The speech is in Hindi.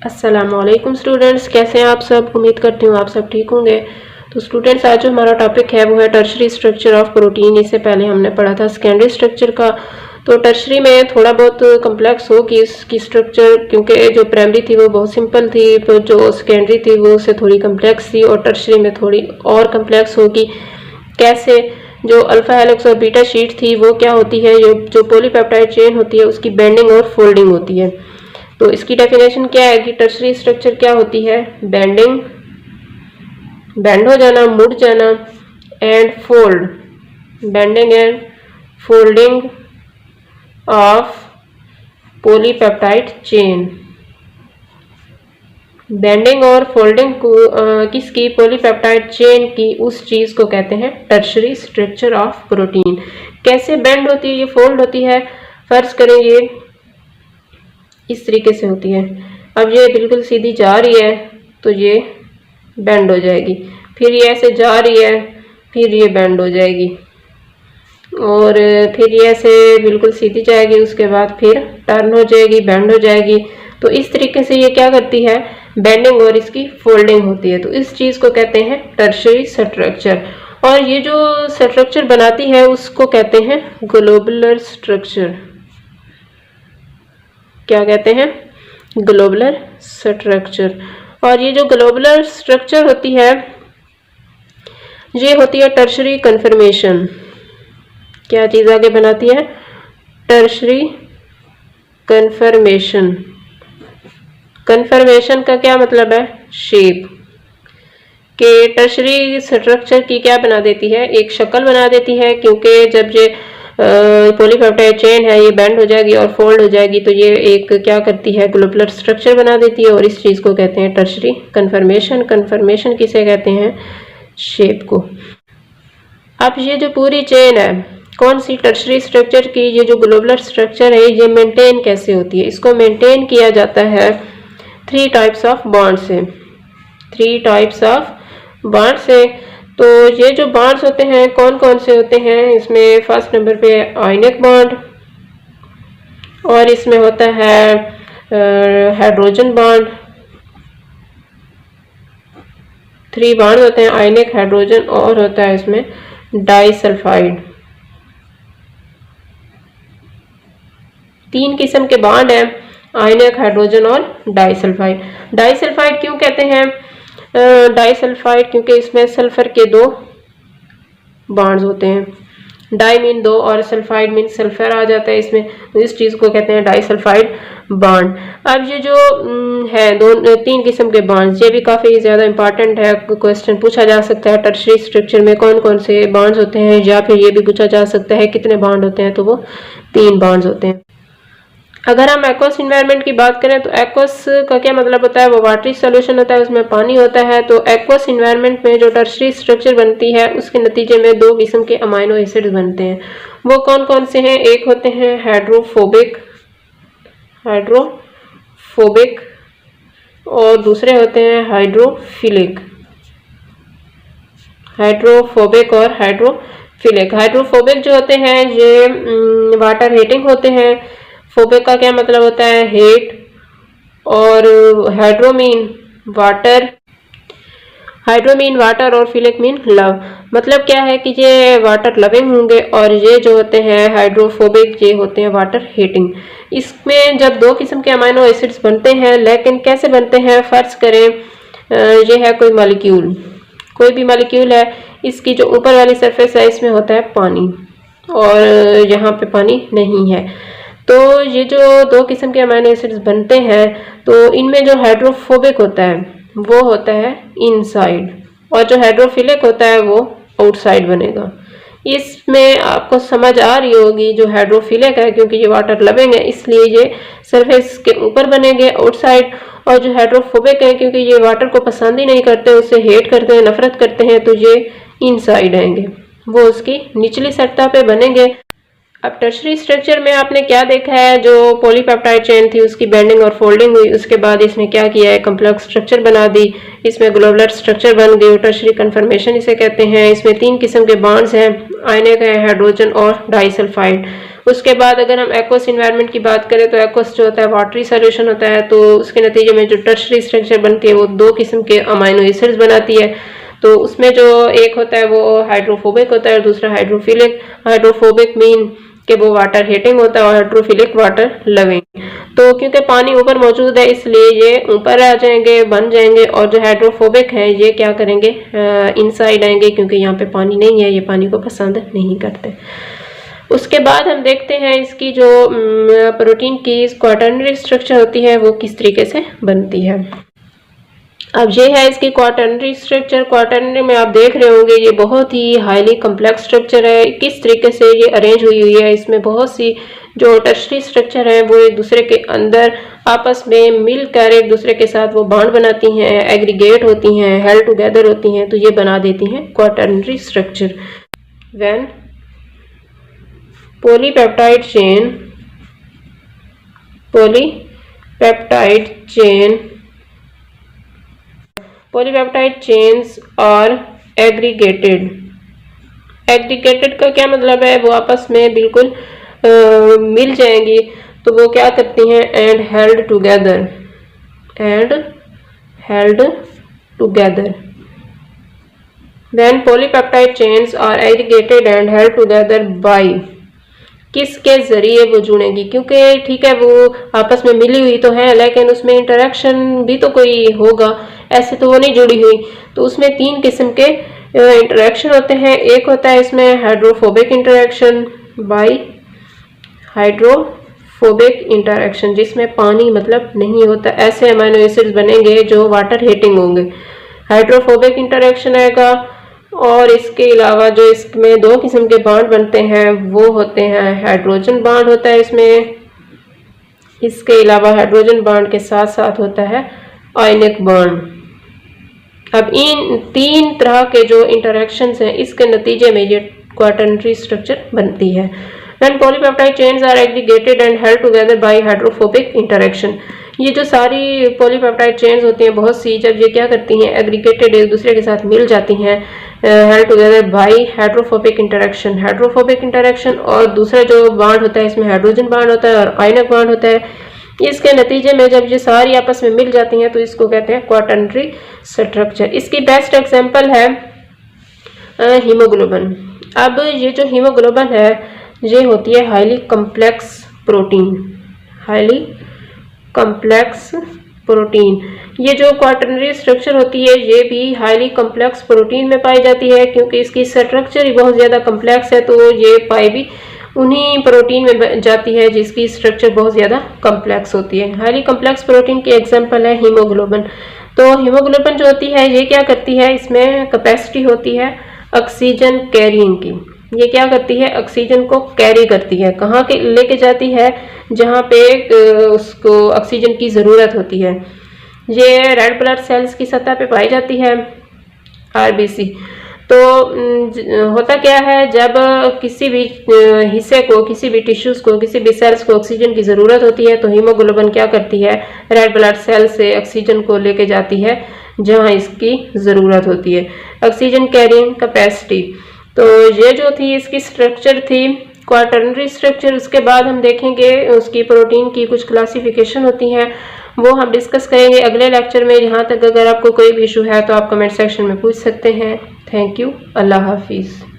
अस्सलामुअलैकुम स्टूडेंट्स, कैसे हैं आप सब। उम्मीद करती हूँ आप सब ठीक होंगे। तो स्टूडेंट्स, आज जो हमारा टॉपिक है वो है टर्शरी स्ट्रक्चर ऑफ प्रोटीन। इससे पहले हमने पढ़ा था सेकेंडरी स्ट्रक्चर का। तो टर्शरी में थोड़ा बहुत कम्प्लेक्स होगी इसकी स्ट्रक्चर, क्योंकि जो प्राइमरी थी वो बहुत सिंपल थी, तो जो सेकेंडरी थी वो उससे थोड़ी कम्प्लेक्स थी, और टर्शरी में थोड़ी और कम्प्लेक्स होगी। कैसे? जो अल्फा हेलिक्स और बीटा शीट थी वो क्या होती है, जो पॉलीपेप्टाइड चेन होती है उसकी बेंडिंग और फोल्डिंग होती है। तो इसकी डेफिनेशन क्या है कि टर्शरी स्ट्रक्चर क्या होती है? बेंडिंग, बेंड हो जाना, मुड़ जाना, and fold, bending and folding of polypeptide chain. Bending और फोल्डिंग को किसकी? पॉलीपेप्टाइड चेन की, उस चीज को कहते हैं टर्शरी स्ट्रक्चर ऑफ प्रोटीन। कैसे बेंड होती है, ये फोल्ड होती है? फर्ज करें ये इस तरीके से होती है। अब ये बिल्कुल सीधी जा रही है तो ये बेंड हो जाएगी, फिर ये ऐसे जा रही है, फिर ये बेंड हो जाएगी, और फिर ये ऐसे बिल्कुल सीधी जाएगी, उसके बाद फिर टर्न हो जाएगी, बेंड हो जाएगी। तो इस तरीके से ये क्या करती है? बेंडिंग और इसकी फोल्डिंग होती है। तो इस चीज को कहते हैं टर्शरी स्ट्रक्चर। और ये जो स्ट्रक्चर बनाती है उसको कहते हैं ग्लोबुलर स्ट्रक्चर। क्या कहते हैं? Globular structure. और ये जो ग्लोबुलर स्ट्रक्चर होती है ये होती है टर्शरी कन्फर्मेशन। क्या चीज आगे बनाती है? Tertiary conformation. कन्फर्मेशन का क्या मतलब है? शेप के टर्शरी स्ट्रक्चर की क्या बना देती है? एक शक्ल बना देती है, क्योंकि जब ये पॉलीपेप्टाइड चेन है ये बेंड हो जाएगी और फोल्ड हो जाएगी तो ये एक क्या करती है? ग्लोबुलर स्ट्रक्चर बना देती है, और इस चीज को कहते हैं टर्शरी कन्फर्मेशन। कन्फर्मेशन किसे कहते हैं? शेप को। अब ये जो पूरी चेन है कौन सी? टर्शरी स्ट्रक्चर की। ये जो ग्लोबुलर स्ट्रक्चर है ये मेंटेन कैसे होती है? इसको मेंटेन किया जाता है 3 टाइप्स ऑफ बॉन्ड से। 3 टाइप्स ऑफ बॉन्ड से। तो ये जो बॉन्ड्स होते हैं कौन कौन से होते हैं? इसमें फर्स्ट नंबर पे आयनिक बॉन्ड, और इसमें होता है हाइड्रोजन बॉन्ड। 3 बॉन्ड होते हैं, आयनिक, हाइड्रोजन, और होता है इसमें डाइसल्फाइड। 3 किस्म के बॉन्ड हैं, आयनिक, हाइड्रोजन और डाइसल्फाइड। डाइसल्फाइड क्यों कहते हैं डाइसल्फाइड? क्योंकि इसमें सल्फर के 2 बॉन्ड्स होते हैं। डाई मीन 2 और सल्फाइड मीन सल्फर आ जाता है इसमें, तो इस चीज को कहते हैं डाइसल्फाइड बॉन्ड। अब ये जो है 3 किस्म के बॉन्ड्स, ये भी काफी ज्यादा इंपॉर्टेंट है। क्वेश्चन पूछा जा सकता है टर्शरी स्ट्रक्चर में कौन कौन से बॉन्ड्स होते हैं, या फिर ये भी पूछा जा सकता है कितने बॉन्ड होते हैं, तो वो 3 बॉन्ड्स होते हैं। अगर हम एक्वस इन्वायरमेंट की बात करें तो एक्वस का क्या मतलब होता है? वो वाटरी सॉल्यूशन होता है, उसमें पानी होता है। तो एक्वस इन्वायरमेंट में जो टर्शरी स्ट्रक्चर बनती है उसके नतीजे में 2 किस्म के अमाइनो एसिड्स बनते हैं। वो कौन कौन से हैं? एक होते हैं हाइड्रोफोबिक, हाइड्रोफोबिक, और दूसरे होते हैं हाइड्रोफिलिक। हाइड्रोफोबिक और हाइड्रोफिलिक। हाइड्रोफोबिक जो होते हैं ये वाटर हेटिंग होते हैं। फोबिक का क्या मतलब होता है? हेट। और hydro mean water, hydro mean water, और फिलिक मीन लव। मतलब क्या है कि ये वाटर लविंग होंगे, और ये जो होते हैं हाइड्रोफोबिक ये होते हैं वाटर हेटिंग। इसमें जब 2 किस्म के अमाइनो एसिड्स बनते हैं, लेकिन कैसे बनते हैं? फर्ज करें ये है कोई मॉलिक्यूल, कोई भी मॉलिक्यूल है, इसकी जो ऊपर वाली सरफेस है इसमें होता है पानी, और यहाँ पे पानी नहीं है। तो ये जो 2 किस्म के अमाइनो एसिड्स बनते हैं, तो इनमें जो हाइड्रोफोबिक होता है वो होता है इनसाइड, और जो हाइड्रोफिलिक होता है वो आउटसाइड बनेगा। इसमें आपको समझ आ रही होगी जो हाइड्रोफिलिक है, क्योंकि ये वाटर लविंग है इसलिए ये सरफेस के ऊपर बनेंगे आउटसाइड, और जो हाइड्रोफोबिक है क्योंकि ये वाटर को पसंद ही नहीं करते, उससे हेट करते हैं, नफरत करते हैं, तो ये इनसाइड आएंगे, वो उसकी निचली सतह पे बनेंगे। अब टर्शरी स्ट्रक्चर में आपने क्या देखा है? जो पॉलीपेप्टाइड चेन थी उसकी बेंडिंग और फोल्डिंग हुई, उसके बाद इसमें क्या किया है? कॉम्प्लेक्स स्ट्रक्चर बना दी, इसमें ग्लोबुलर स्ट्रक्चर बन गई, टर्शरी कन्फर्मेशन इसे कहते हैं। इसमें 3 किस्म के बॉन्ड्स हैं, आयनिक है, हाइड्रोजन और डाइसल्फाइड। उसके बाद अगर हम एक्वस इन्वायरमेंट की बात करें तो एक्वस जो होता है वाटरी सोल्यूशन होता है, तो उसके नतीजे में जो टर्शरी स्ट्रक्चर बनती है वो 2 किस्म के अमाइनो एसिड्स बनाती है। तो उसमें जो एक होता है वो हाइड्रोफोबिक होता है और दूसरा हाइड्रोफिलिक। हाइड्रोफोबिक मीन कि वो वाटर हीटिंग होता है और हाइड्रोफिलिक वाटर लविंग। तो क्योंकि पानी ऊपर मौजूद है इसलिए ये ऊपर आ जाएंगे, बन जाएंगे, और जो हाइड्रोफोबिक है ये क्या करेंगे, इनसाइड आएंगे, क्योंकि यहाँ पे पानी नहीं है, ये पानी को पसंद नहीं करते। उसके बाद हम देखते हैं इसकी जो प्रोटीन की क्वाटर्नरी स्ट्रक्चर होती है वो किस तरीके से बनती है। अब ये है इसकी क्वाटर्नरी स्ट्रक्चर। क्वाटर्नरी में आप देख रहे होंगे ये बहुत ही हाईली कम्प्लेक्स स्ट्रक्चर है। किस तरीके से ये अरेंज हुई है, इसमें बहुत सी जो टर्शरी स्ट्रक्चर है वो एक दूसरे के अंदर आपस में मिलकर एक दूसरे के साथ वो बॉन्ड बनाती हैं, एग्रीगेट होती हैं, हेल्ड टुगेदर होती हैं, तो ये बना देती हैं quaternary structure. When polypeptide chains are aggregated। का क्या मतलब है, वो आपस में बिल्कुल मिल जाएंगी, तो वो क्या करती हैं, and held together. Then polypeptide chains are aggregated and held together by, किसके जरिए वो जुड़ेंगी, क्योंकि ठीक है वो आपस में मिली हुई तो है लेकिन उसमें इंटरेक्शन भी तो कोई होगा, ऐसे तो वो नहीं जुड़ी हुई। तो उसमें 3 किस्म के इंटरेक्शन होते हैं। एक होता है इसमें hydrophobic interaction, by hydrophobic interaction, जिसमें पानी मतलब नहीं होता, ऐसे अमीनो एसिड्स बनेंगे जो वाटर हीटिंग होंगे, हाइड्रोफोबिक इंटरेक्शन आएगा। और इसके अलावा जो इसमें 2 किस्म के बॉन्ड बनते हैं वो होते हैं हाइड्रोजन बॉन्ड होता है इसमें, इसके अलावा हाइड्रोजन बॉन्ड के साथ साथ होता है आयनिक बॉन्ड। अब इन 3 तरह के जो इंटरेक्शंस हैं इसके नतीजे में ये क्वाटर्नरी स्ट्रक्चर बनती है। When polypeptide chains are aggregated and held together by hydrophobic interaction, ये जो सारी पॉलीपेप्टाइड चेन्स होती हैं बहुत सी, जब ये क्या करती हैं, एग्रीगेटेड एक दूसरे के साथ मिल जाती हैं, held together by hydrophobic interaction, और दूसरा जो बॉन्ड होता है इसमें हाइड्रोजन बॉन्ड होता है और आयनिक बॉन्ड होता है। इसके नतीजे में जब ये सारी आपस में मिल जाती हैं तो इसको कहते हैं क्वाटर्नरी स्ट्रक्चर। इसकी बेस्ट एग्जांपल है हीमोग्लोबिन। अब ये जो हीमोग्लोबिन है ये होती है हाईली कम्प्लेक्स प्रोटीन। ये जो क्वाटर्नरी स्ट्रक्चर होती है ये भी हाईली कम्प्लेक्स प्रोटीन में पाई जाती है, क्योंकि इसकी स्ट्रक्चर ही बहुत ज़्यादा कम्प्लेक्स है, तो ये पाई भी उन्हीं प्रोटीन में जाती है जिसकी स्ट्रक्चर बहुत ज़्यादा कम्प्लेक्स होती है। हाईली कम्प्लेक्स प्रोटीन की एग्जांपल है हीमोग्लोबिन। तो हीमोग्लोबिन जो होती है ये क्या करती है, इसमें कैपेसिटी होती है ऑक्सीजन कैरिंग की। ये क्या करती है, ऑक्सीजन को कैरी करती है, कहाँ के लेके जाती है, जहाँ पे उसको ऑक्सीजन की ज़रूरत होती है। ये रेड ब्लड सेल्स की सतह पे पाई जाती है, आरबीसी। तो होता क्या है, जब किसी भी हिस्से को, किसी भी टिश्यूज़ को, किसी भी सेल्स को ऑक्सीजन की ज़रूरत होती है तो हीमोग्लोबिन क्या करती है, रेड ब्लड सेल से ऑक्सीजन को लेके जाती है जहाँ इसकी ज़रूरत होती है, ऑक्सीजन कैरिंग कैपेसिटी। तो ये जो थी इसकी स्ट्रक्चर थी क्वाटर्नरी स्ट्रक्चर। उसके बाद हम देखेंगे उसकी प्रोटीन की कुछ क्लासिफिकेशन होती हैं, वो हम डिस्कस करेंगे अगले लेक्चर में। यहाँ तक अगर आपको कोई भी इशू है तो आप कमेंट सेक्शन में पूछ सकते हैं। थैंक यू, अल्लाह हाफिज़।